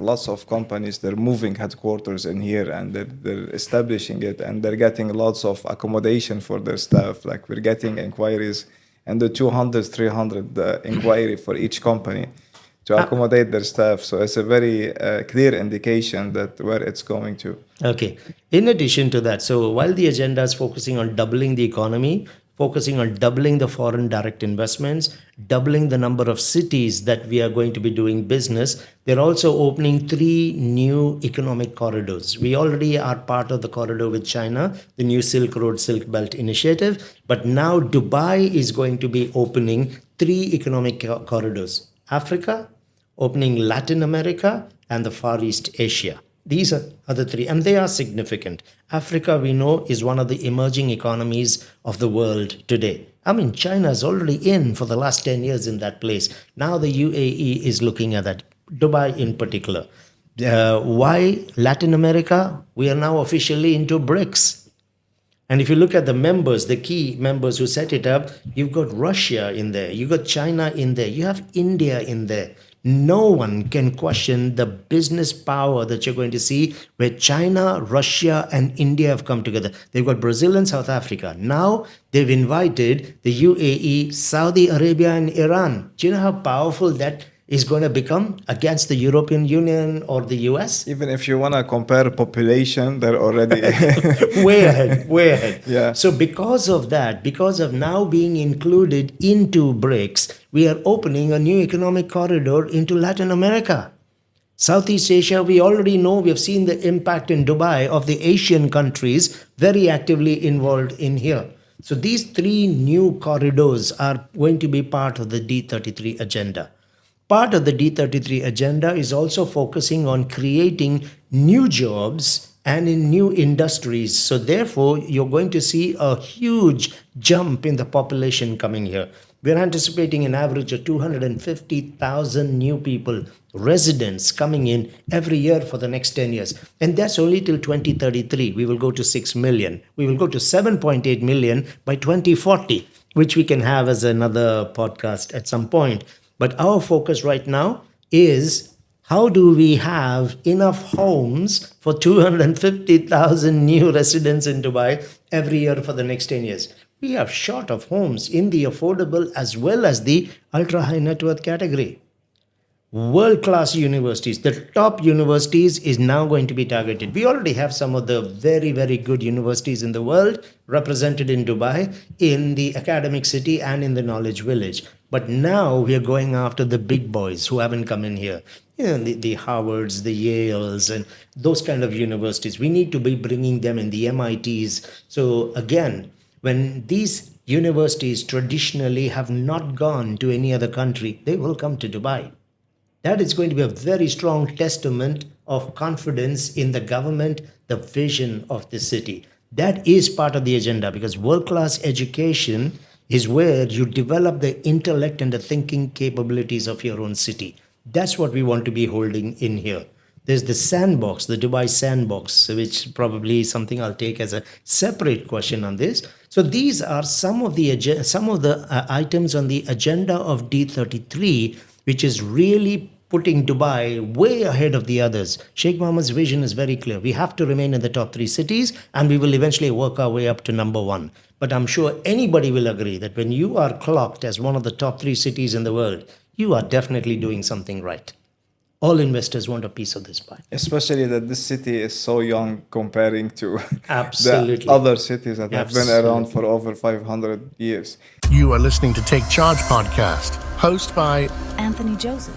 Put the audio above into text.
Lots of companies, they're moving headquarters in here, and they're establishing it, and they're getting lots of accommodation for their staff. Like, we're getting inquiries, and the 200, 300 inquiry for each company to accommodate their staff. So it's a very clear indication that where it's going to. Okay. In addition to that, so while the agenda is focusing on doubling the economy, focusing on doubling the foreign direct investments, doubling the number of cities that we are going to be doing business, they're also opening 3 new economic corridors. We already are part of the corridor with China, the new Silk Road Silk Belt initiative, but now Dubai is going to be opening 3 economic corridors. Africa, opening Latin America, and the Far East Asia. These are the 3, and they are significant. Africa, we know, is one of the emerging economies of the world today. I mean, China is already in for the last 10 years in that place. Now the UAE is looking at that, Dubai in particular. Why Latin America? We are now officially into BRICS. And if you look at the members, the key members who set it up, you've got Russia in there, you've got China in there, you have India in there. No one can question the business power that you're going to see where China, Russia, and India have come together. They've got Brazil and South Africa. Now they've invited the UAE, Saudi Arabia, and Iran. Do you know how powerful that is going to become against the European Union or the US? Even if you want to compare population, they're already way ahead. Yeah. So because of that, because of now being included into BRICS, we are opening a new economic corridor into Latin America. Southeast Asia, we already know, we have seen the impact in Dubai of the Asian countries very actively involved in here. So these 3 new corridors are going to be part of the D33 agenda. Part of the D33 agenda is also focusing on creating new jobs and in new industries. So therefore, you're going to see a huge jump in the population coming here. We're anticipating an average of 250,000 new people, residents coming in every year for the next 10 years. And that's only till 2033. We will go to 6 million. We will go to 7.8 million by 2040, which we can have as another podcast at some point. But our focus right now is how do we have enough homes for 250,000 new residents in Dubai every year for the next 10 years? We are short of homes in the affordable as well as the ultra-high net worth category. World-class universities, the top universities is now going to be targeted. We already have some of the very, very good universities in the world represented in Dubai, in the academic city and in the knowledge village. But now we are going after the big boys who haven't come in here. You know, the Harvards, the Yales, and those kind of universities. We need to be bringing them in, the MITs. So again, when these universities traditionally have not gone to any other country, they will come to Dubai. That is going to be a very strong testament of confidence in the government, the vision of the city. That is part of the agenda, because world-class education is where you develop the intellect and the thinking capabilities of your own city. That's what we want to be holding in here. There's the sandbox, the Dubai sandbox, which probably is something I'll take as a separate question on this. So these are some of the items on the agenda of D33, which is really putting Dubai way ahead of the others. Sheikh Mohammed's vision is very clear. We have to remain in the top 3 cities, and we will eventually work our way up to number 1. But I'm sure anybody will agree that when you are clocked as one of the top 3 cities in the world, you are definitely doing something right. All investors want a piece of this pie. Especially that this city is so young comparing to Absolutely. the other cities that have been around for over 500 years. You are listening to Take Charge podcast, hosted by Anthony Joseph